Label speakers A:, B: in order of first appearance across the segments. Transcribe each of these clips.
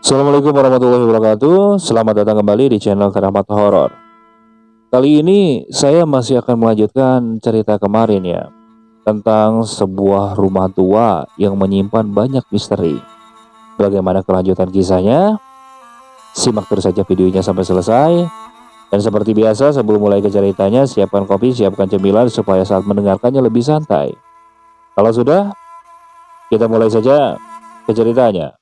A: Assalamualaikum warahmatullahi wabarakatuh. Selamat datang kembali di channel Keramat Horor. Kali ini saya masih akan melanjutkan cerita kemarin ya, tentang sebuah rumah tua yang menyimpan banyak misteri. Bagaimana kelanjutan kisahnya? Simak terus saja videonya sampai selesai. Dan seperti biasa, sebelum mulai ke ceritanya, siapkan kopi, siapkan cemilan supaya saat mendengarkannya lebih santai. Kalau sudah, kita mulai saja ke ceritanya.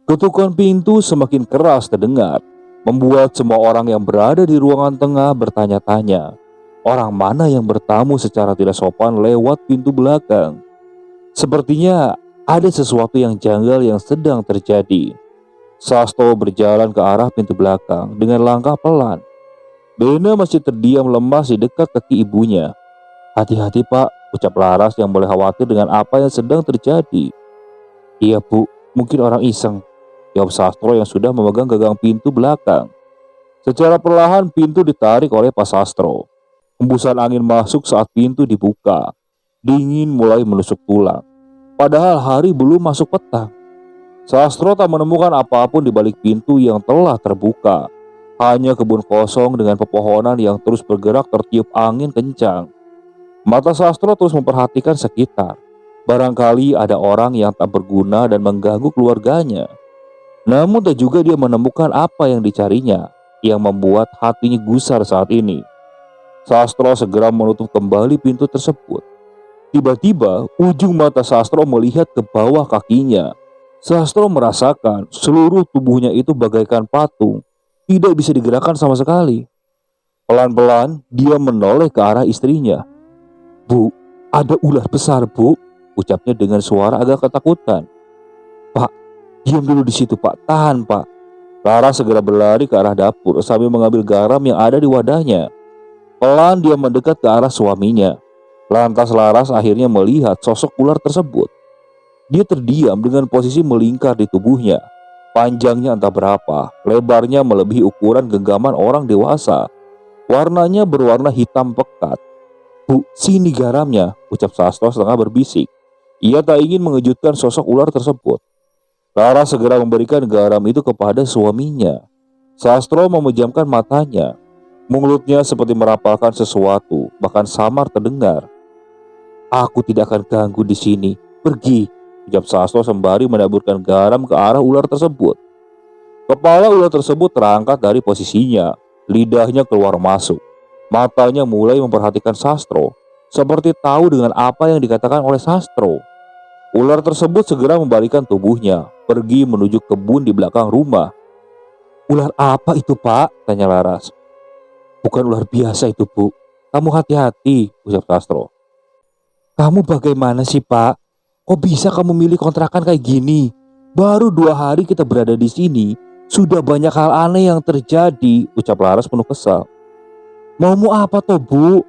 A: Ketukan pintu semakin keras terdengar, membuat semua orang yang berada di ruangan tengah bertanya-tanya, orang mana yang bertamu secara tidak sopan lewat pintu belakang. Sepertinya ada sesuatu yang janggal yang sedang terjadi. Sasto berjalan ke arah pintu belakang dengan langkah pelan. Bena masih terdiam lemas di dekat kaki ibunya. "Hati-hati pak," ucap Laras yang boleh khawatir dengan apa yang sedang terjadi. "Iya bu, mungkin orang iseng," jawab Sastro yang sudah memegang gagang pintu belakang. Secara perlahan pintu ditarik oleh Pak Sastro. Hembusan angin masuk saat pintu dibuka. Dingin mulai menusuk tulang. Padahal hari belum masuk petang. Sastro tak menemukan apapun di balik pintu yang telah terbuka. Hanya kebun kosong dengan pepohonan yang terus bergerak tertiup angin kencang. Mata Sastro terus memperhatikan sekitar. Barangkali ada orang yang tak berguna dan mengganggu keluarganya. Namun tak juga dia menemukan apa yang dicarinya, yang membuat hatinya gusar saat ini. Sastro segera menutup kembali pintu tersebut. Tiba-tiba ujung mata Sastro melihat ke bawah kakinya. Sastro merasakan seluruh tubuhnya itu bagaikan patung, tidak bisa digerakkan sama sekali. Pelan-pelan dia menoleh ke arah istrinya. "Bu, ada ular besar bu," ucapnya dengan suara agak ketakutan. "Pak, diam dulu di situ pak, tahan pak." Lara segera berlari ke arah dapur sambil mengambil garam yang ada di wadahnya. Pelan dia mendekat ke arah suaminya. Lantas Laras akhirnya melihat sosok ular tersebut. Dia terdiam dengan posisi melingkar di tubuhnya. Panjangnya entah berapa, lebarnya melebihi ukuran genggaman orang dewasa. Warnanya berwarna hitam pekat. "Bu, sini garamnya," ucap Sastro setengah berbisik. Ia tak ingin mengejutkan sosok ular tersebut. Lara segera memberikan garam itu kepada suaminya. Sastro memejamkan matanya. Mulutnya seperti merapalkan sesuatu, bahkan samar terdengar. "Aku tidak akan ganggu di sini. Pergi," ucap Sastro sembari menaburkan garam ke arah ular tersebut. Kepala ular tersebut terangkat dari posisinya. Lidahnya keluar masuk. Matanya mulai memperhatikan Sastro, seperti tahu dengan apa yang dikatakan oleh Sastro. Ular tersebut segera membalikkan tubuhnya, pergi menuju kebun di belakang rumah. "Ular apa itu pak?" tanya Laras. "Bukan ular biasa itu bu. Kamu hati-hati," ucap Sastro. "Kamu bagaimana sih pak? Kok bisa kamu milih kontrakan kayak gini? Baru 2 hari kita berada di sini, sudah banyak hal aneh yang terjadi," ucap Laras penuh kesal. Mau apa toh bu?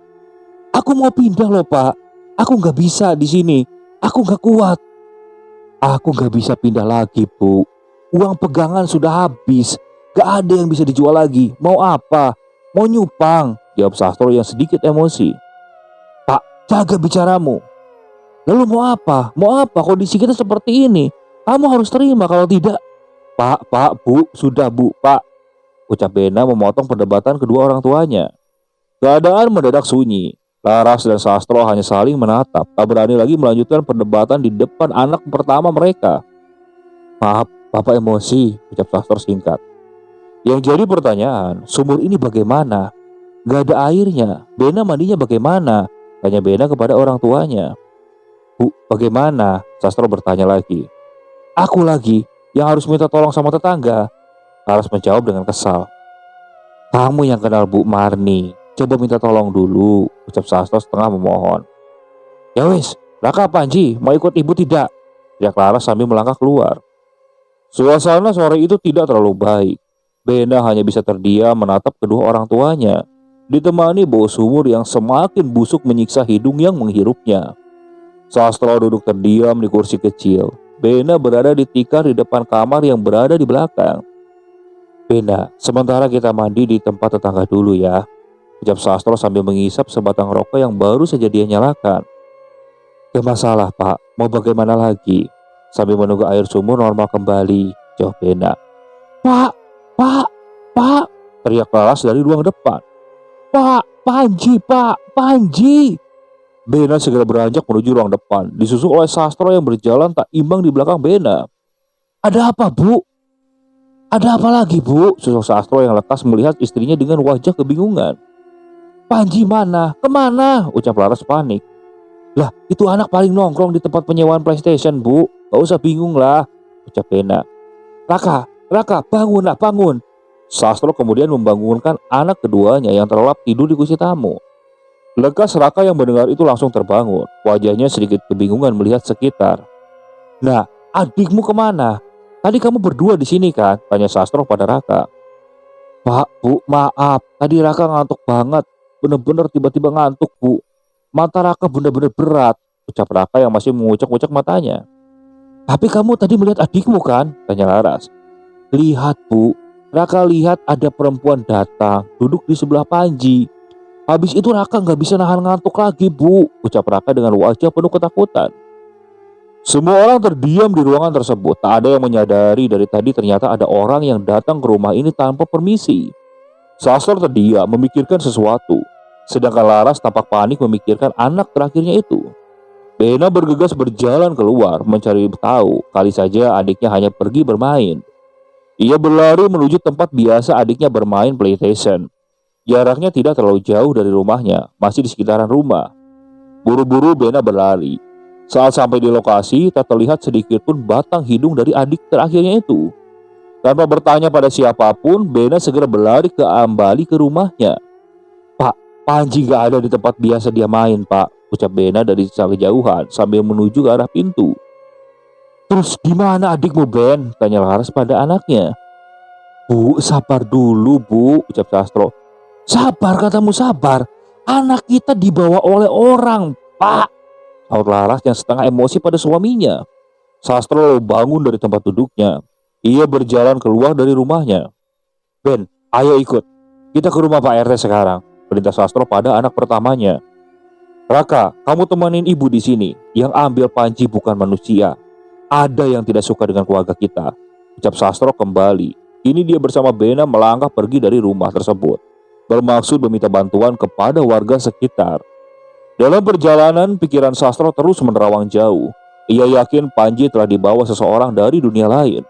A: Aku mau pindah loh pak. Aku nggak bisa di sini. Aku nggak kuat. "Aku nggak bisa pindah lagi bu. Uang pegangan sudah habis. Gak ada yang bisa dijual lagi. Mau apa? Mau nyupang?" jawab Sastro yang sedikit emosi. "Pak, jaga bicaramu. Lalu mau apa? Mau apa? Kondisi kita seperti ini. Kamu harus terima, kalau tidak..." Pak, bu, sudah bu, pak," ucap Bena memotong perdebatan kedua orang tuanya. Keadaan mendadak sunyi. Laras dan Sastro hanya saling menatap, tak berani lagi melanjutkan perdebatan di depan anak pertama mereka. "Maaf, Bapak emosi," ucap Sastro singkat. Yang jadi pertanyaan, sumur ini bagaimana? Gak ada airnya. Bena mandinya bagaimana? Tanya Bena kepada orang tuanya. "Bu, bagaimana?" Sastro bertanya lagi. "Aku lagi yang harus minta tolong sama tetangga," Laras menjawab dengan kesal. "Kamu yang kenal Bu Marni, coba minta tolong dulu," ucap Sastro setengah memohon. "Ya wis, Raka Panji, mau ikut ibu tidak?" teriak Laras sambil melangkah keluar. Suasana sore itu tidak terlalu baik. Bena hanya bisa terdiam menatap kedua orang tuanya, ditemani bau sumur yang semakin busuk menyiksa hidung yang menghirupnya. Sastro duduk terdiam di kursi kecil. Bena berada di tikar di depan kamar yang berada di belakang. "Bena, sementara kita mandi di tempat tetangga dulu ya," ucap Sastro sambil menghisap sebatang rokok yang baru saja dia nyalakan. Gak masalah Pak, mau bagaimana lagi? Sambil menunggu air sumur normal kembali, jawab Bena. Pak, Pak, Pak, teriak Laras dari ruang depan. Pak, Panji, Pak, Panji. Bena segera beranjak menuju ruang depan, disusul oleh Sastro yang berjalan tak imbang di belakang Bena. Ada apa, Bu? Ada apa lagi, Bu? Susul Sastro yang lekas melihat istrinya dengan wajah kebingungan. Panji mana? Kemana? Ucap Laras panik. Lah, itu anak paling nongkrong di tempat penyewaan PlayStation, Bu. Gak usah bingung lah, ucap Bena. Raka, bangunlah, bangun. Sastro kemudian membangunkan anak keduanya yang terlelap tidur di kursi tamu. Lekas Raka yang mendengar itu langsung terbangun. Wajahnya sedikit kebingungan melihat sekitar. Nah, adikmu kemana? Tadi kamu berdua di sini kan? Tanya Sastro pada Raka. Pak, Bu, maaf. Tadi Raka ngantuk banget. Bener-bener tiba-tiba ngantuk, Bu. Mata Raka bener-bener berat, ucap Raka yang masih mengucek-ucek matanya. Tapi kamu tadi melihat adikmu kan? Tanya Laras. Lihat, Bu. Raka lihat ada perempuan datang, duduk di sebelah Panji. Habis itu Raka gak bisa nahan ngantuk lagi, Bu, ucap Raka dengan wajah penuh ketakutan. Semua orang terdiam di ruangan tersebut. Tak ada yang menyadari dari tadi ternyata ada orang yang datang ke rumah ini tanpa permisi. Sastro terdiam memikirkan sesuatu, sedangkan Laras tampak panik memikirkan anak terakhirnya itu. Bena bergegas berjalan keluar mencari tahu, kali saja adiknya hanya pergi bermain. Ia berlari menuju tempat biasa adiknya bermain PlayStation. Jaraknya tidak terlalu jauh dari rumahnya, masih di sekitaran rumah. Buru-buru Bena berlari. Saat sampai di lokasi, tak terlihat sedikit pun batang hidung dari adik terakhirnya itu. Tanpa bertanya pada siapapun, Bena segera berlari kembali ke rumahnya. Pak, Panji gak ada di tempat biasa dia main, Pak, ucap Bena dari kejauhan sambil menuju ke arah pintu. Terus gimana adikmu, Ben? Tanya Laras pada anaknya. Bu, sabar dulu, Bu, ucap Sastro. Sabar katamu, sabar. Anak kita dibawa oleh orang, Pak, saut Laras yang setengah emosi pada suaminya. Sastro lalu bangun dari tempat duduknya. Ia berjalan keluar dari rumahnya. Ben, ayo ikut. Kita ke rumah Pak RT sekarang, perintah Sastro pada anak pertamanya. Raka, kamu temanin ibu di sini. Yang ambil Panji bukan manusia. Ada yang tidak suka dengan keluarga kita, ucap Sastro kembali. Ini dia bersama Bena melangkah pergi dari rumah tersebut, bermaksud meminta bantuan kepada warga sekitar. Dalam perjalanan, pikiran Sastro terus menerawang jauh. Ia yakin Panji telah dibawa seseorang dari dunia lain.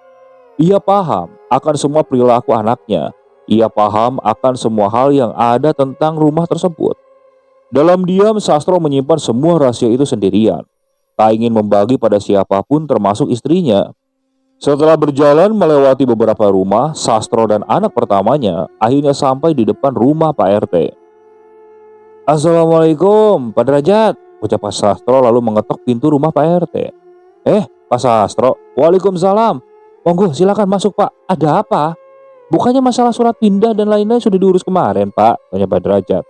A: Ia paham akan semua perilaku anaknya. Ia paham akan semua hal yang ada tentang rumah tersebut. Dalam diam, Sastro menyimpan semua rahasia itu sendirian. Tak ingin membagi pada siapapun termasuk istrinya. Setelah berjalan melewati beberapa rumah, Sastro dan anak pertamanya akhirnya sampai di depan rumah Pak RT. Assalamualaikum, Pak Derajat, ucap Pak Sastro lalu mengetok pintu rumah Pak RT. Pak Sastro, waalaikumsalam. Monggo silakan masuk Pak, ada apa? Bukannya masalah surat pindah dan lain-lain sudah diurus kemarin Pak, tanya Pak Derajat.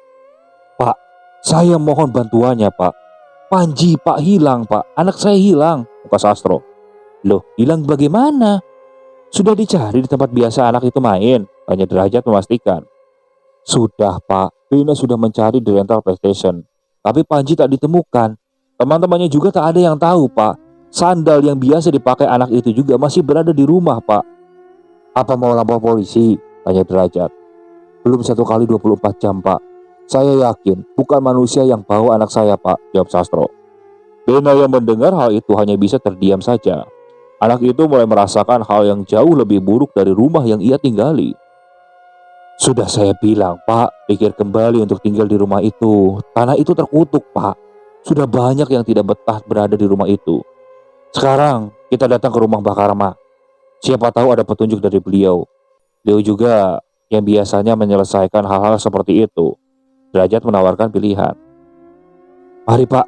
A: Pak, saya mohon bantuannya Pak. Panji Pak hilang Pak, anak saya hilang, buka Sastro. Loh, hilang bagaimana? Sudah dicari di tempat biasa anak itu main, tanya Derajat memastikan. Sudah Pak, Bena sudah mencari di rental PlayStation, tapi Panji tak ditemukan. Teman-temannya juga tak ada yang tahu Pak. Sandal yang biasa dipakai anak itu juga masih berada di rumah Pak. Apa mau lapor polisi? Tanya Derajat. Belum 1 kali 24 jam Pak. Saya yakin bukan manusia yang bawa anak saya Pak, jawab Sastro. Bena yang mendengar hal itu hanya bisa terdiam saja. Anak itu mulai merasakan hal yang jauh lebih buruk dari rumah yang ia tinggali. Sudah saya bilang Pak, pikir kembali untuk tinggal di rumah itu. Tanah itu terkutuk Pak. Sudah banyak yang tidak betah berada di rumah itu. Sekarang kita datang ke rumah Mbak Karma. Siapa tahu ada petunjuk dari beliau. Beliau juga yang biasanya menyelesaikan hal-hal seperti itu. Derajat menawarkan pilihan. Mari Pak,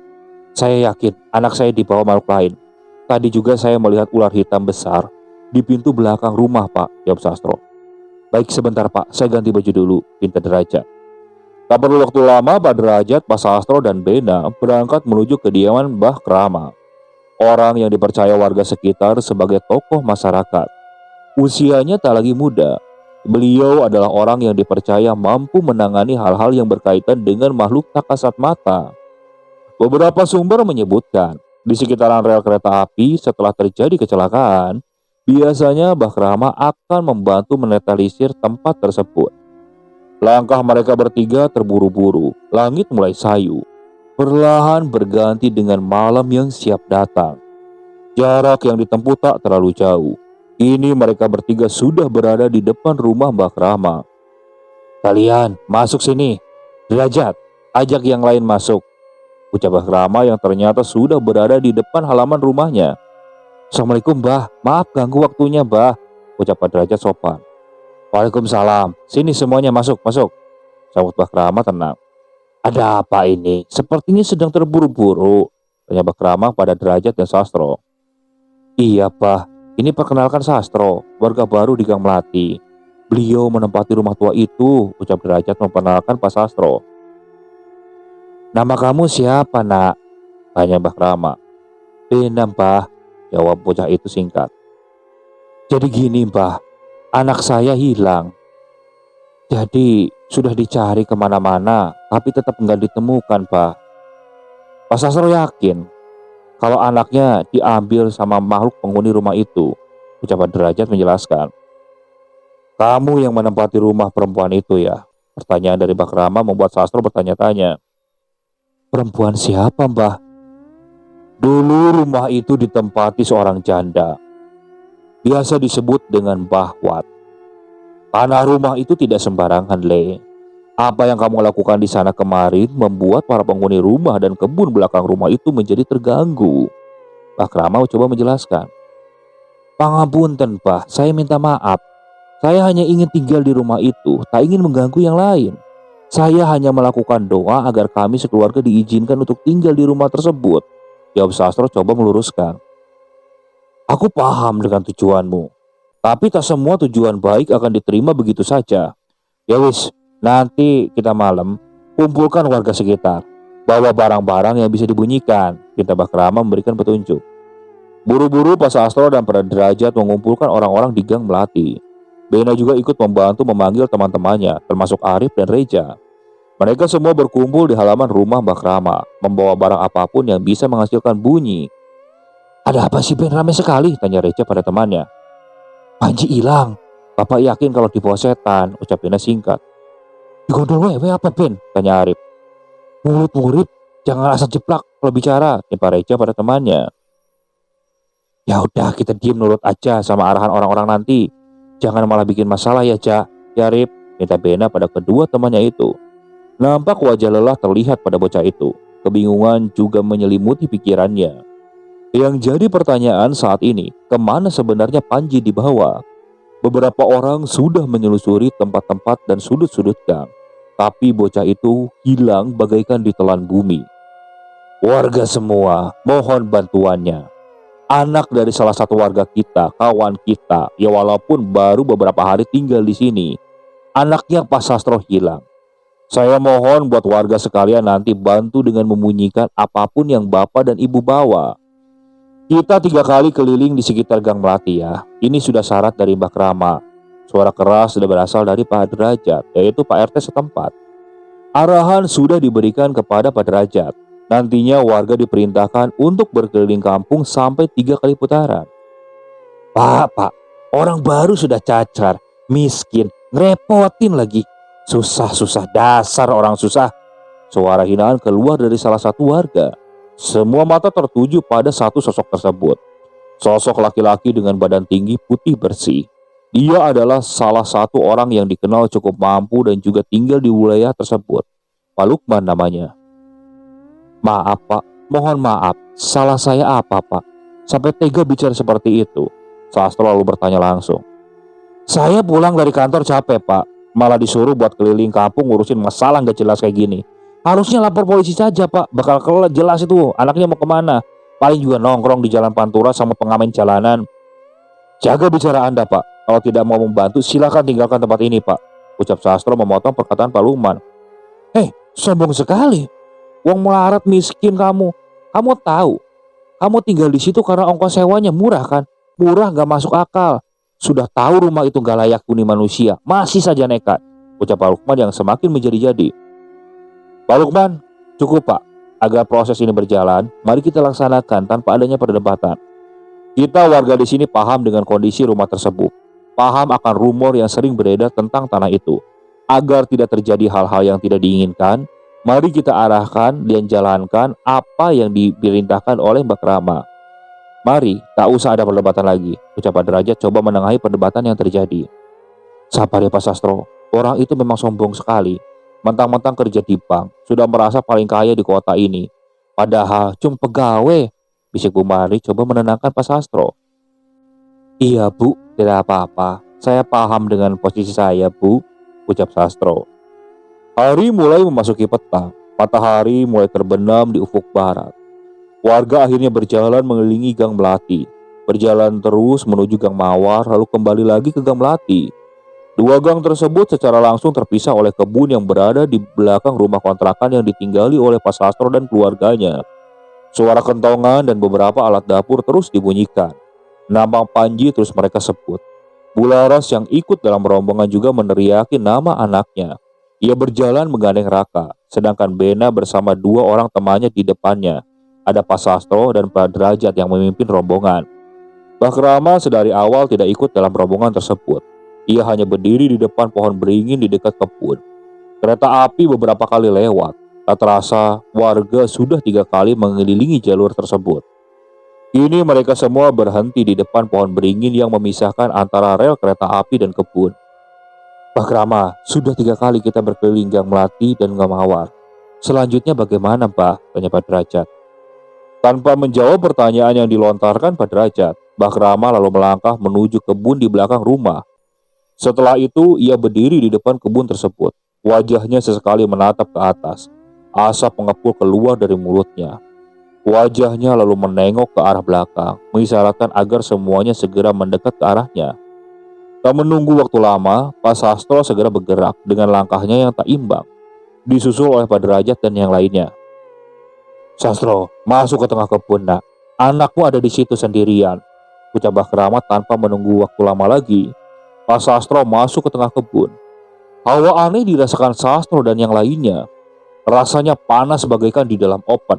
A: saya yakin anak saya dibawa makhluk lain. Tadi juga saya melihat ular hitam besar di pintu belakang rumah Pak, jawab Sastro. Baik sebentar Pak, saya ganti baju dulu, pinta Derajat. Tak perlu waktu lama, Pak Derajat, Pak Sastro dan Bena berangkat menuju kediaman Mbah Krama. Orang yang dipercaya warga sekitar sebagai tokoh masyarakat. Usianya tak lagi muda. Beliau adalah orang yang dipercaya mampu menangani hal-hal yang berkaitan dengan makhluk tak kasat mata. Beberapa sumber menyebutkan, di sekitaran rel kereta api setelah terjadi kecelakaan, biasanya Mbah Krama akan membantu menetralisir tempat tersebut. Langkah mereka bertiga terburu-buru, langit mulai sayu, perlahan berganti dengan malam yang siap datang. Jarak yang ditempuh tak terlalu jauh. Kini mereka bertiga sudah berada di depan rumah Mbah Krama. "Kalian masuk sini. Derajat, ajak yang lain masuk," ucap Mbah Krama yang ternyata sudah berada di depan halaman rumahnya. "Assalamualaikum Mbah, maaf ganggu waktunya Mbah," ucap Pak Derajat sopan. "Waalaikumsalam, sini semuanya masuk, masuk," sahut Mbah Krama tenang. "Ada apa ini? Sepertinya sedang terburu-buru," tanya Mbah Krama pada Derajat dan Sastro. "Iya Bah, ini perkenalkan Sastro, warga baru di Gang Melati. Beliau menempati rumah tua itu," ucap Derajat memperkenalkan Pak Sastro. "Nama kamu siapa nak?" tanya Mbah Krama. "Bena Mbah," jawab bocah itu singkat. "Jadi gini Mbah, anak saya hilang. Jadi sudah dicari kemana-mana, tapi tetap nggak ditemukan Mbah." Pak Sastro yakin kalau anaknya diambil sama makhluk penghuni rumah itu, ucapan Derajat menjelaskan. "Kamu yang menempati rumah perempuan itu ya?" Pertanyaan dari Mbah Krama membuat Sastro bertanya-tanya. "Perempuan siapa Mbah?" "Dulu rumah itu ditempati seorang janda, biasa disebut dengan Mbah Wat. Tanah rumah itu tidak sembarangan, Le. Apa yang kamu lakukan di sana kemarin membuat para penghuni rumah dan kebun belakang rumah itu menjadi terganggu." Mbah Krama coba menjelaskan. "Pangapunten, Mbah, saya minta maaf. Saya hanya ingin tinggal di rumah itu, tak ingin mengganggu yang lain. Saya hanya melakukan doa agar kami sekeluarga diizinkan untuk tinggal di rumah tersebut," jawab Sastro coba meluruskan. "Aku paham dengan tujuanmu, tapi tak semua tujuan baik akan diterima begitu saja. Ya wis, nanti kita malam kumpulkan warga sekitar, bawa barang-barang yang bisa dibunyikan," kita Mbah Krama memberikan petunjuk. Buru-buru Pak Sastro dan Pak Derajat mengumpulkan orang-orang di Gang Melati. Bena juga ikut membantu memanggil teman-temannya, termasuk Arif dan Reja. Mereka semua berkumpul di halaman rumah Mbah Krama, membawa barang apapun yang bisa menghasilkan bunyi. "Ada apa sih Ben, ramai sekali?" tanya Reja pada temannya. "Panji hilang. Bapak yakin kalau dibawa setan," ucap Bena singkat. "Digondol wewe apa Ben?" tanya Arif. "Murid-murid, jangan asal jeplak kalau bicara," timpa Reja pada temannya. "Ya udah, kita diem nurut aja sama arahan orang-orang nanti. Jangan malah bikin masalah ya, Ja. Ya Rip," minta Bena pada kedua temannya itu. Nampak wajah lelah terlihat pada bocah itu. Kebingungan juga menyelimuti pikirannya. Yang jadi pertanyaan saat ini, kemana sebenarnya Panji dibawa? Beberapa orang sudah menyelusuri tempat-tempat dan sudut-sudut gang, tapi bocah itu hilang bagaikan ditelan bumi. "Warga semua, mohon bantuannya. Anak dari salah satu warga kita, kawan kita, ya walaupun baru beberapa hari tinggal di sini. Anaknya Pak Sastro hilang. Saya mohon buat warga sekalian nanti bantu dengan membunyikan apapun yang Bapak dan Ibu bawa. Kita 3 kali keliling di sekitar Gang Melati ya. Ini sudah syarat dari Mbah Krama." Suara keras sudah berasal dari Pak Derajat, yaitu Pak RT setempat. Arahan sudah diberikan kepada Pak Derajat. Nantinya warga diperintahkan untuk berkeliling kampung sampai 3 kali putaran. Pak, orang baru sudah cacar, miskin, ngerepotin lagi. Susah-susah, dasar orang susah." Suara hinaan keluar dari salah satu warga. Semua mata tertuju pada satu sosok tersebut. Sosok laki-laki dengan badan tinggi putih bersih. Dia adalah salah satu orang yang dikenal cukup mampu dan juga tinggal di wilayah tersebut. Pak Lukman namanya. "Maaf Pak, mohon maaf, salah saya apa Pak? Sampai tega bicara seperti itu?" Sastro lalu bertanya langsung. "Saya pulang dari kantor capek Pak, malah disuruh buat keliling kampung ngurusin masalah gak jelas kayak gini. Harusnya lapor polisi saja Pak, bakal jelas itu anaknya mau kemana. Paling juga nongkrong di Jalan Pantura sama pengamen jalanan." "Jaga bicara Anda Pak, kalau tidak mau membantu silakan tinggalkan tempat ini Pak," ucap Sastro memotong perkataan Pak Lukman. Sombong sekali. Wong melarat miskin kamu. Kamu tahu, kamu tinggal di situ karena ongkos sewanya murah kan? Murah gak masuk akal. Sudah tahu rumah itu gak layak huni manusia, masih saja nekat, ucap Pak Lukman yang semakin menjadi-jadi. "Pak Lukman, cukup Pak. Agar proses ini berjalan, mari kita laksanakan tanpa adanya perdebatan. Kita warga di sini paham dengan kondisi rumah tersebut, paham akan rumor yang sering beredar tentang tanah itu. Agar tidak terjadi hal-hal yang tidak diinginkan, mari kita arahkan dan jalankan apa yang diperintahkan oleh Mbak Rama. Mari, tak usah ada perdebatan lagi, ucap Pak Derajat coba menengahi perdebatan yang terjadi. Sabar ya Pak Sastro, orang itu memang sombong sekali. Mentang-mentang kerja di bank, sudah merasa paling kaya di kota ini. Padahal cuma pegawai, bisik Bu Mari coba menenangkan Pak Sastro. Iya Bu, tidak apa-apa. Saya paham dengan posisi saya Bu, ucap Sastro. Hari mulai memasuki petang. Matahari mulai terbenam di ufuk barat. Warga akhirnya berjalan mengelilingi Gang Melati. Berjalan terus menuju Gang Mawar lalu kembali lagi ke Gang Melati. Dua gang tersebut secara langsung terpisah oleh kebun yang berada di belakang rumah kontrakan yang ditinggali oleh Pak Sastro dan keluarganya. Suara kentongan dan beberapa alat dapur terus dibunyikan. Nama Panji terus mereka sebut. Bularas yang ikut dalam rombongan juga meneriaki nama anaknya. Ia berjalan menggandeng Raka, sedangkan Bena bersama dua orang temannya di depannya. Ada Pak Sastro dan Pak Derajat yang memimpin rombongan. Mbah Rama sedari awal tidak ikut dalam rombongan tersebut. Ia hanya berdiri di depan pohon beringin di dekat kebun. Kereta api beberapa kali lewat. Tak terasa, warga sudah 3 kali mengelilingi jalur tersebut. Kini mereka semua berhenti di depan pohon beringin yang memisahkan antara rel kereta api dan kebun. Pak Rama, sudah 3 kali kita berkeliling Gang Melati dan Gang Mawar. Selanjutnya bagaimana, Pak? Tanya Pak Derajat. Tanpa menjawab pertanyaan yang dilontarkan Pak Derajat, Mbah Rama lalu melangkah menuju kebun di belakang rumah. Setelah itu, ia berdiri di depan kebun tersebut. Wajahnya sesekali menatap ke atas. Asap mengepul keluar dari mulutnya. Wajahnya lalu menengok ke arah belakang, mengisyaratkan agar semuanya segera mendekat ke arahnya. Tak menunggu waktu lama, Pak Sastro segera bergerak dengan langkahnya yang tak imbang, disusul oleh Pak Derajat dan yang lainnya. Sastro, masuk ke tengah kebun, nak. Anakmu ada di situ sendirian, ucap Mbah Keramat tanpa menunggu waktu lama lagi. Pak Sastro masuk ke tengah kebun. Hawa aneh dirasakan Sastro dan yang lainnya. Rasanya panas bagaikan di dalam oven.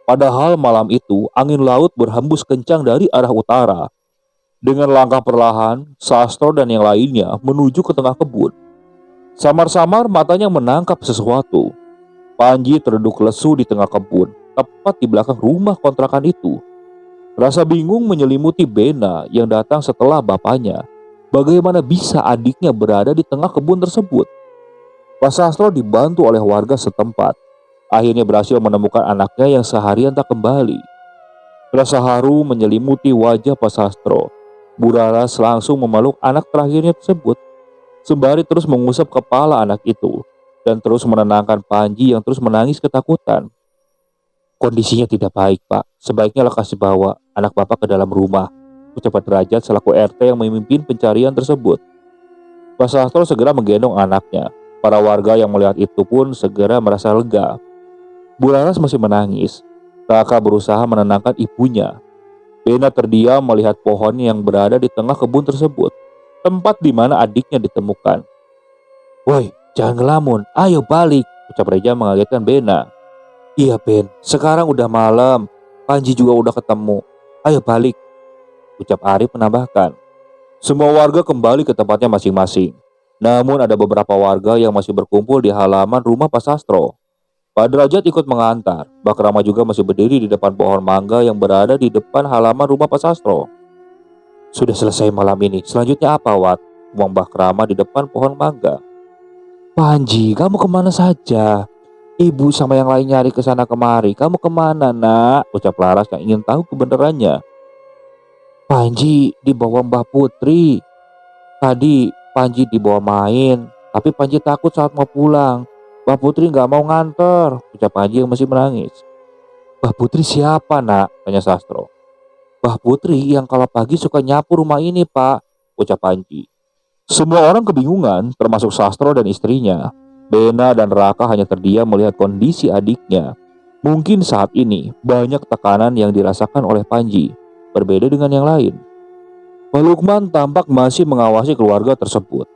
A: Padahal malam itu angin laut berhembus kencang dari arah utara. Dengan langkah perlahan, Sastro dan yang lainnya menuju ke tengah kebun. Samar-samar matanya menangkap sesuatu. Panji terduduk lesu di tengah kebun, tepat di belakang rumah kontrakan itu. Rasa bingung menyelimuti Bena yang datang setelah bapaknya. Bagaimana bisa adiknya berada di tengah kebun tersebut? Pak Sastro dibantu oleh warga setempat. Akhirnya berhasil menemukan anaknya yang seharian tak kembali. Rasa haru menyelimuti wajah Pak Sastro. Bu Laras langsung memeluk anak terakhirnya tersebut, sembari terus mengusap kepala anak itu, dan terus menenangkan Panji yang terus menangis ketakutan. Kondisinya tidak baik, Pak. Sebaiknya lekas bawa anak Bapak ke dalam rumah, ucap Derajat selaku RT yang memimpin pencarian tersebut. Pak Sastro segera menggendong anaknya. Para warga yang melihat itu pun segera merasa lega. Bu Laras masih menangis. Raka berusaha menenangkan ibunya. Bena terdiam melihat pohon yang berada di tengah kebun tersebut, tempat di mana adiknya ditemukan. Woi, jangan ngelamun, ayo balik, ucap Reja mengagetkan Bena. Iya Ben, sekarang udah malam, Panji juga udah ketemu, ayo balik, ucap Arif menambahkan. Semua warga kembali ke tempatnya masing-masing. Namun ada beberapa warga yang masih berkumpul di halaman rumah Pak Sastro. Pak Derajat ikut mengantar. Mbak Rama juga masih berdiri di depan pohon mangga yang berada di depan halaman rumah Pak Sastro. Sudah selesai malam ini, selanjutnya apa, Wat? Uang Mbak Rama di depan pohon mangga. Panji, kamu kemana saja? Ibu sama yang lain nyari kesana kemari. Kamu kemana, nak? Ucap Laras yang ingin tahu kebenarannya. Panji dibawa Mbah Putri. Tadi Panji dibawa main, tapi Panji takut saat mau pulang. Mbah Putri gak mau nganter, ucap Panji yang masih menangis. Mbah Putri siapa, nak? Tanya Sastro. Mbah Putri yang kalau pagi suka nyapu rumah ini, Pak, ucap Panji. Semua orang kebingungan, termasuk Sastro dan istrinya. Bena dan Raka hanya terdiam melihat kondisi adiknya. Mungkin saat ini banyak tekanan yang dirasakan oleh Panji, berbeda dengan yang lain. Pak Lukman tampak masih mengawasi keluarga tersebut.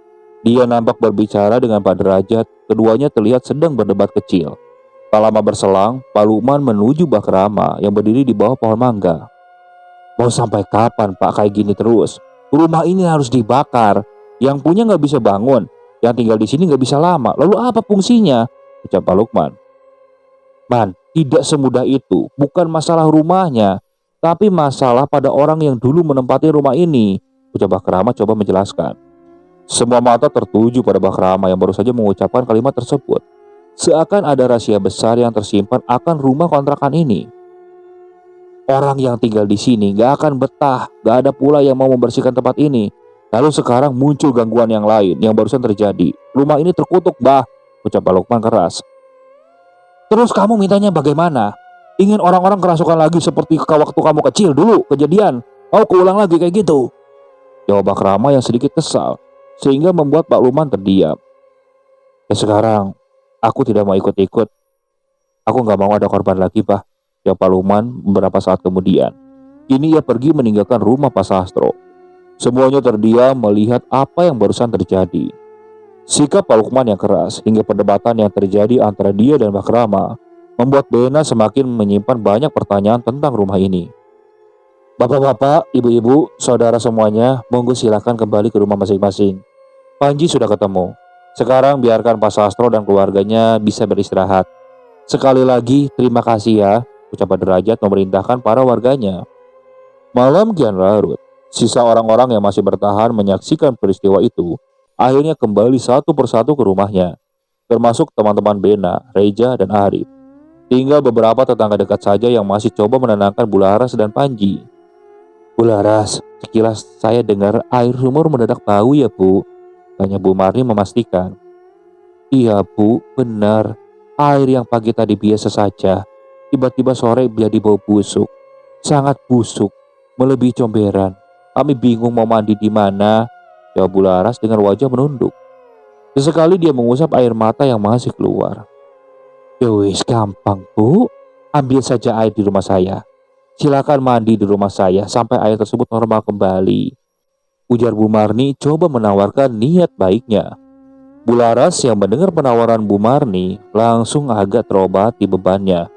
A: Dia nampak berbicara dengan Pak Derajat, keduanya terlihat sedang berdebat kecil. Tak lama berselang, Pak Lukman menuju Mbah Rama yang berdiri di bawah pohon mangga. Mau sampai kapan Pak kayak gini terus? Rumah ini harus dibakar. Yang punya nggak bisa bangun, yang tinggal di sini nggak bisa lama. Lalu apa fungsinya? Ucap Pak Lukman. Man, tidak semudah itu. Bukan masalah rumahnya, tapi masalah pada orang yang dulu menempati rumah ini. Ucap Mbah Rama coba menjelaskan. Semua mata tertuju pada Mbah Rama yang baru saja mengucapkan kalimat tersebut. Seakan ada rahasia besar yang tersimpan akan rumah kontrakan ini. Orang yang tinggal di sini gak akan betah, gak ada pula yang mau membersihkan tempat ini. Lalu sekarang muncul gangguan yang lain yang barusan terjadi. Rumah ini terkutuk, Mbah, ucap Pak Lukman keras. Terus kamu mintanya bagaimana? Ingin orang-orang kerasukan lagi seperti waktu kamu kecil dulu kejadian? Mau keulang lagi kayak gitu? Jawab Mbah Rama yang sedikit kesal, sehingga membuat Pak Lukman terdiam. Ya sekarang, aku tidak mau ikut-ikut. Aku gak mau ada korban lagi, Pak. Jawab Pak Lukman beberapa saat kemudian. Kini ia pergi meninggalkan rumah Pak Sastro. Semuanya terdiam melihat apa yang barusan terjadi. Sikap Pak Lukman yang keras hingga perdebatan yang terjadi antara dia dan Mbah Rama membuat Bena semakin menyimpan banyak pertanyaan tentang rumah ini. Bapak-bapak, ibu-ibu, saudara semuanya, monggo silakan kembali ke rumah masing-masing. Panji sudah ketemu. Sekarang biarkan Pak Sastro dan keluarganya bisa beristirahat. Sekali lagi terima kasih ya, ucap Derajat memerintahkan para warganya. Malam kian larut. Sisa orang-orang yang masih bertahan menyaksikan peristiwa itu akhirnya kembali satu persatu ke rumahnya, termasuk teman-teman Bena, Reja, dan Arif. Tinggal beberapa tetangga dekat saja yang masih coba menenangkan Bularas dan Panji. Bularas, sekilas saya dengar air sumur mendadak bau ya Bu, tanya Bu Marni memastikan. Iya Bu, benar. Air yang pagi tadi biasa saja, tiba-tiba sore jadi bau busuk. Sangat busuk, melebihi comberan. Kami bingung mau mandi di mana, jawab Bularas dengan wajah menunduk. Sesekali dia mengusap air mata yang masih keluar. Yowis, gampang Bu, ambil saja air di rumah saya. Silakan mandi di rumah saya sampai air tersebut normal kembali, ujar Bu Marni coba menawarkan niat baiknya. Bularas yang mendengar penawaran Bu Marni langsung agak terobati bebannya.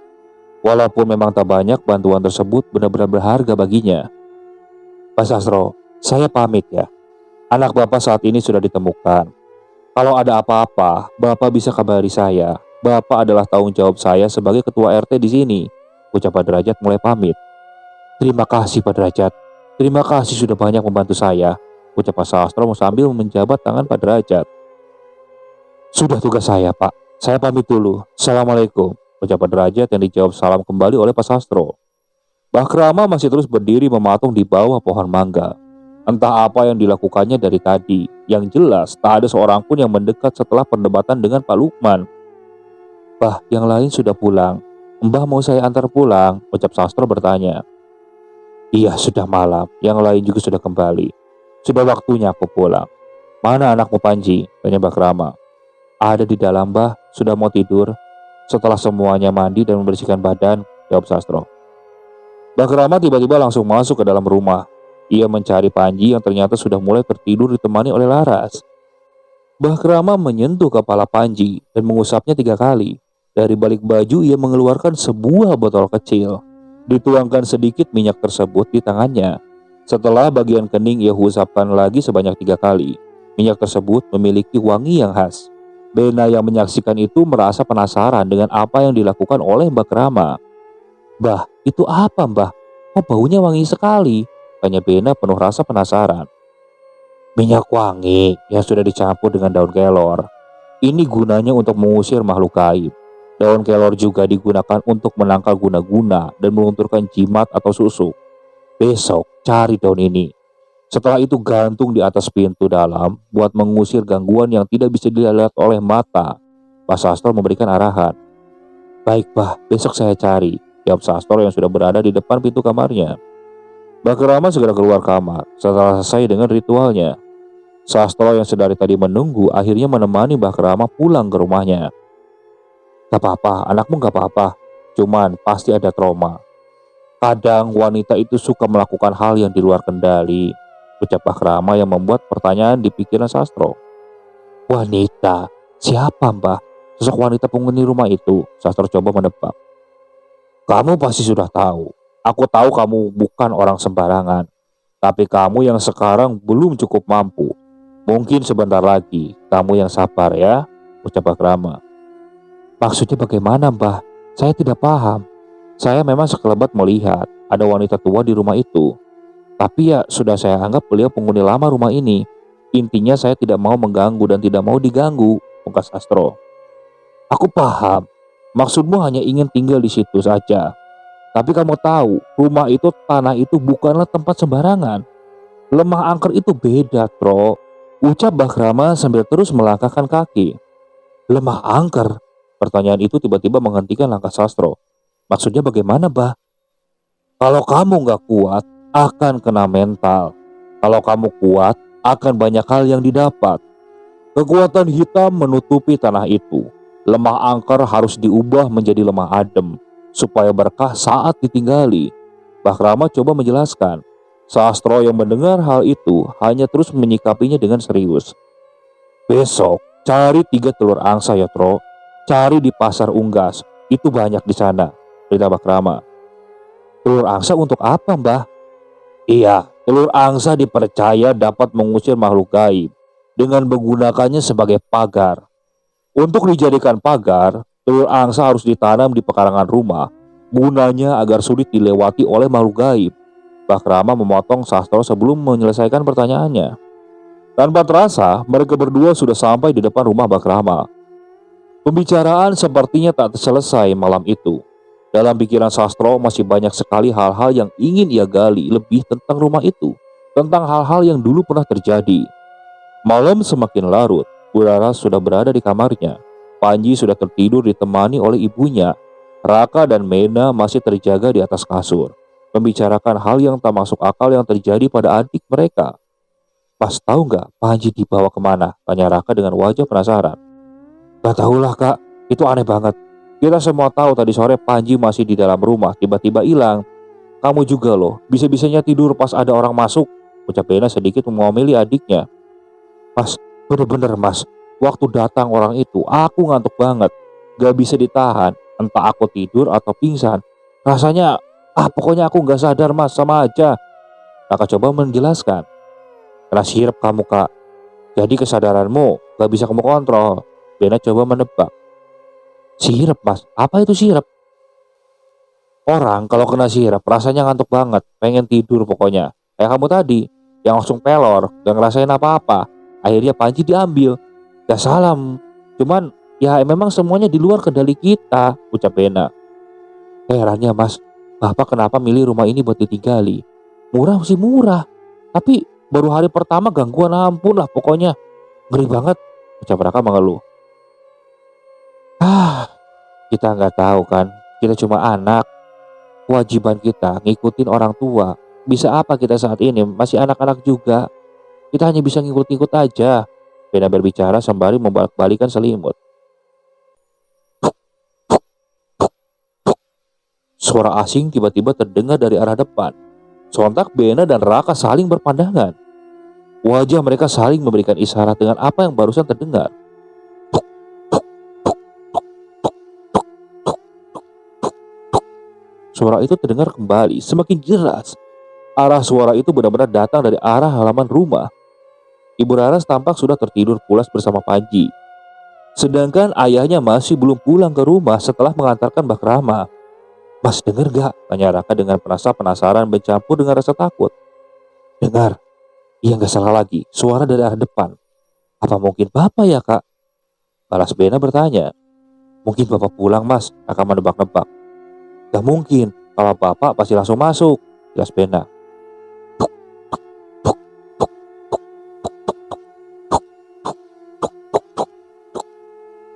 A: Walaupun memang tak banyak, bantuan tersebut benar-benar berharga baginya. Pak Sastro, saya pamit ya. Anak Bapak saat ini sudah ditemukan. Kalau ada apa-apa, Bapak bisa kabari saya. Bapak adalah tanggung jawab saya sebagai ketua RT di sini, ucap Pak Derajat mulai pamit. Terima kasih Pak Derajat. Terima kasih sudah banyak membantu saya, ucap Pak Sastro sambil menjabat tangan Pak Derajat. Sudah tugas saya, Pak. Saya pamit dulu. Assalamualaikum, ucap Pak Derajat yang dijawab salam kembali oleh Pak Sastro. Mbah Rama masih terus berdiri mematung di bawah pohon mangga. Entah apa yang dilakukannya dari tadi. Yang jelas tak ada seorang pun yang mendekat setelah perdebatan dengan Pak Lukman. Bah, yang lain sudah pulang. Mbah mau saya antar pulang, ucap Sastro bertanya. Iya, sudah malam. Yang lain juga sudah kembali. Sudah waktunya aku pulang. Mana anakmu Panji? Tanya Mbah Rama. Ada di dalam, Mbah. Sudah mau tidur. Setelah semuanya mandi dan membersihkan badan, jawab Sastro. Mbah Rama tiba-tiba langsung masuk ke dalam rumah. Ia mencari Panji yang ternyata sudah mulai tertidur ditemani oleh Laras. Mbah Rama menyentuh kepala Panji dan mengusapnya 3 kali. Dari balik baju ia mengeluarkan sebuah botol kecil. Dituangkan sedikit minyak tersebut di tangannya. Setelah bagian kening ia usapkan lagi sebanyak 3 kali. Minyak tersebut memiliki wangi yang khas. Bena yang menyaksikan itu merasa penasaran dengan apa yang dilakukan oleh Mbah Rama. Mbah, itu apa Mbah? Kok baunya wangi sekali? Tanya Bena penuh rasa penasaran. Minyak wangi yang sudah dicampur dengan daun kelor. Ini gunanya untuk mengusir makhluk gaib. Daun kelor juga digunakan untuk menangkal guna-guna dan melunturkan jimat atau susuk. Besok cari daun ini. Setelah itu gantung di atas pintu dalam buat mengusir gangguan yang tidak bisa dilihat oleh mata. Pak Sastro memberikan arahan. Baik Bah, besok saya cari, jawab Sastro yang sudah berada di depan pintu kamarnya. Mbah Rama segera keluar kamar setelah selesai dengan ritualnya. Sastro yang sedari tadi menunggu akhirnya menemani Mbah Rama pulang ke rumahnya. Gak apa-apa, anakmu gak apa-apa. Cuman pasti ada trauma. Kadang wanita itu suka melakukan hal yang di luar kendali, ucap Mbah Rama yang membuat pertanyaan di pikiran Sastro. Wanita? Siapa Mbah? Sosok wanita penghuni rumah itu, Sastro coba menebak. Kamu pasti sudah tahu. Aku tahu kamu bukan orang sembarangan. Tapi kamu yang sekarang belum cukup mampu. Mungkin sebentar lagi, kamu yang sabar ya, ucap Bakrama. Maksudnya bagaimana, Mbah? Saya tidak paham. Saya memang sekelebat melihat ada wanita tua di rumah itu. Tapi ya sudah saya anggap beliau penghuni lama rumah ini. Intinya saya tidak mau mengganggu dan tidak mau diganggu, pungkas Sastro. Aku paham. Maksudmu hanya ingin tinggal di situ saja. Tapi kamu tahu, rumah itu, tanah itu bukanlah tempat sembarangan. Lemah angker itu beda, Tro. Ucap Bakrama sambil terus melangkahkan kaki. Lemah angker? Pertanyaan itu tiba-tiba menghentikan langkah Sastro. Maksudnya bagaimana, Bah? Kalau kamu nggak kuat, akan kena mental. Kalau kamu kuat, akan banyak hal yang didapat. Kekuatan hitam menutupi tanah itu. Lemah angker harus diubah menjadi lemah adem, supaya berkah saat ditinggali. Bakrama coba menjelaskan. Sastro yang mendengar hal itu hanya terus menyikapinya dengan serius. Besok, cari 3 telur angsa ya, Tro. Cari di pasar Unggas, itu banyak di sana, perintah Bakrama. Telur angsa untuk apa, Mbah? Iya, telur angsa dipercaya dapat mengusir makhluk gaib dengan menggunakannya sebagai pagar. Untuk dijadikan pagar, telur angsa harus ditanam di pekarangan rumah, gunanya agar sulit dilewati oleh makhluk gaib. Bakrama memotong Sastro sebelum menyelesaikan pertanyaannya. Tanpa terasa, mereka berdua sudah sampai di depan rumah Bakrama. Pembicaraan sepertinya tak selesai malam itu. Dalam pikiran Sastro masih banyak sekali hal-hal yang ingin ia gali lebih tentang rumah itu, tentang hal-hal yang dulu pernah terjadi. Malam semakin larut. Bu Laras sudah berada di kamarnya. Panji sudah tertidur ditemani oleh ibunya. Raka dan Mena masih terjaga di atas kasur, membicarakan hal yang tak masuk akal yang terjadi pada adik mereka. Pas tahu nggak Panji dibawa kemana? Tanya Raka dengan wajah penasaran. Gak tahulah kak, itu aneh banget. Kita semua tahu tadi sore Panji masih di dalam rumah, tiba-tiba hilang. Kamu juga loh, bisa-bisanya tidur pas ada orang masuk, ucap Mena sedikit mengomeli adiknya. Mas, bener-bener mas, waktu datang orang itu aku ngantuk banget, gak bisa ditahan, entah aku tidur atau pingsan. Rasanya, pokoknya aku gak sadar mas, sama aja. Raka coba menjelaskan. Kena sirep kamu kak, jadi kesadaranmu gak bisa kamu kontrol. Bena coba menebak. Sirep mas, apa itu sirep? Orang kalau kena sirep rasanya ngantuk banget, pengen tidur pokoknya. Kayak kamu tadi, yang langsung pelor, gak ngerasain apa-apa. Akhirnya Panji diambil. Gak salam, cuman ya memang semuanya di luar kendali kita, ucap Bena. Herannya mas, bapak kenapa milih rumah ini buat ditinggali? Murah sih murah, tapi baru hari pertama gangguan ampun lah pokoknya. Ngeri banget, ucap Raka mengeluh. Kita nggak tahu kan, kita cuma anak. Kewajiban kita ngikutin orang tua. Bisa apa kita saat ini, masih anak-anak juga. Kita hanya bisa ngikut-ngikut aja. Bena berbicara sembari membalik-balikan selimut. Suara asing tiba-tiba terdengar dari arah depan. Sontak Bena dan Raka saling berpandangan. Wajah mereka saling memberikan isyarat dengan apa yang barusan terdengar. Suara itu terdengar kembali, semakin jelas. Arah suara itu benar-benar datang dari arah halaman rumah. Ibu Laras tampak sudah tertidur pulas bersama Panji. Sedangkan ayahnya masih belum pulang ke rumah setelah mengantarkan Bakrama. Mas denger gak? Tanya Raka dengan penasaran bercampur dengan rasa takut. Dengar. Iya gak salah lagi, suara dari arah depan. Apa mungkin Bapak ya kak? Balas Bena bertanya. Mungkin Bapak pulang mas, Raka menebak-nebak. Gak mungkin, kalau Bapak pasti langsung masuk, jelas Bena.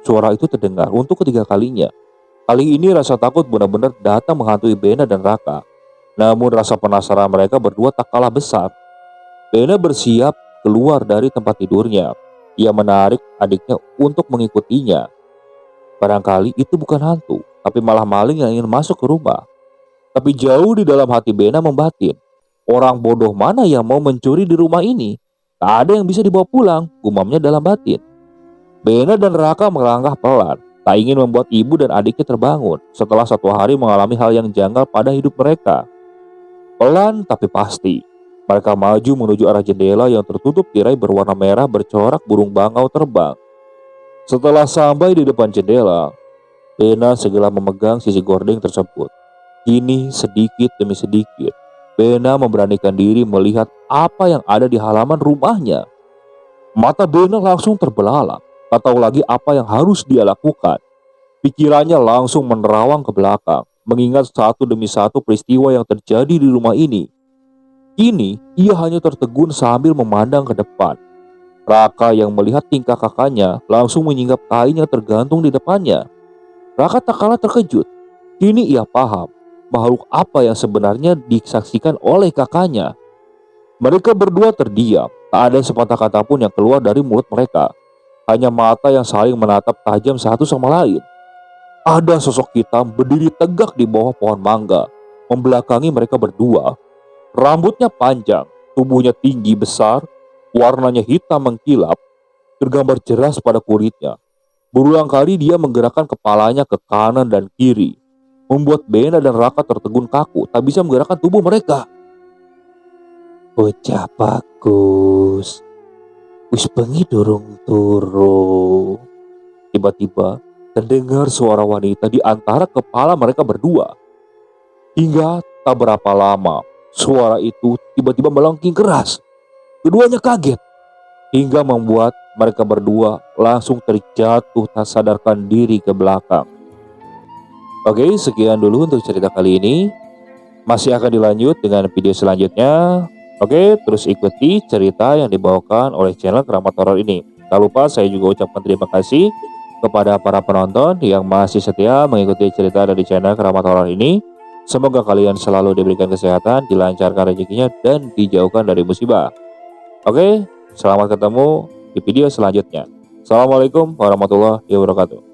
A: Suara itu terdengar untuk ketiga kalinya. Kali ini rasa takut benar-benar datang menghantui Bena dan Raka. Namun rasa penasaran mereka berdua tak kalah besar. Bena bersiap keluar dari tempat tidurnya. Ia menarik adiknya untuk mengikutinya. Barangkali itu bukan hantu, tapi malah maling yang ingin masuk ke rumah. Tapi jauh di dalam hati Bena membatin. Orang bodoh mana yang mau mencuri di rumah ini? Tak ada yang bisa dibawa pulang, gumamnya dalam batin. Bena dan Raka melangkah pelan, tak ingin membuat ibu dan adiknya terbangun setelah satu hari mengalami hal yang janggal pada hidup mereka. Pelan tapi pasti, mereka maju menuju arah jendela yang tertutup tirai berwarna merah bercorak burung bangau terbang. Setelah sampai di depan jendela, Bena segera memegang sisi gorden tersebut. Kini sedikit demi sedikit, Bena memberanikan diri melihat apa yang ada di halaman rumahnya. Mata Bena langsung terbelalak, tak tahu lagi apa yang harus dia lakukan. Pikirannya langsung menerawang ke belakang, mengingat satu demi satu peristiwa yang terjadi di rumah ini. Kini, ia hanya tertegun sambil memandang ke depan. Raka yang melihat tingkah kakaknya langsung menyingkap kain yang tergantung di depannya. Raka tak kalah terkejut. Kini ia paham makhluk apa yang sebenarnya disaksikan oleh kakaknya. Mereka berdua terdiam, tak ada sepatah kata pun yang keluar dari mulut mereka. Hanya mata yang saling menatap tajam satu sama lain. Ada sosok hitam berdiri tegak di bawah pohon mangga, membelakangi mereka berdua. Rambutnya panjang, tubuhnya tinggi besar, warnanya hitam mengkilap, tergambar jelas pada kulitnya. Berulang kali dia menggerakkan kepalanya ke kanan dan kiri, membuat Bena dan Raka tertegun kaku, tak bisa menggerakkan tubuh mereka. Bocah bagus, wis bengi durung turu. Tiba-tiba terdengar suara wanita di antara kepala mereka berdua. Hingga tak berapa lama, suara itu tiba-tiba melengking keras. Keduanya kaget, hingga membuat mereka berdua langsung terjatuh tak sadarkan diri ke belakang. Oke, sekian dulu untuk cerita kali ini. Masih akan dilanjut dengan video selanjutnya. Oke, terus ikuti cerita yang dibawakan oleh channel Keramat Horor ini. Tak lupa saya juga ucapkan terima kasih kepada para penonton yang masih setia mengikuti cerita dari channel Keramat Horor ini. Semoga kalian selalu diberikan kesehatan, dilancarkan rezekinya, dan dijauhkan dari musibah. Oke, selamat ketemu di video selanjutnya. Assalamualaikum warahmatullahi wabarakatuh.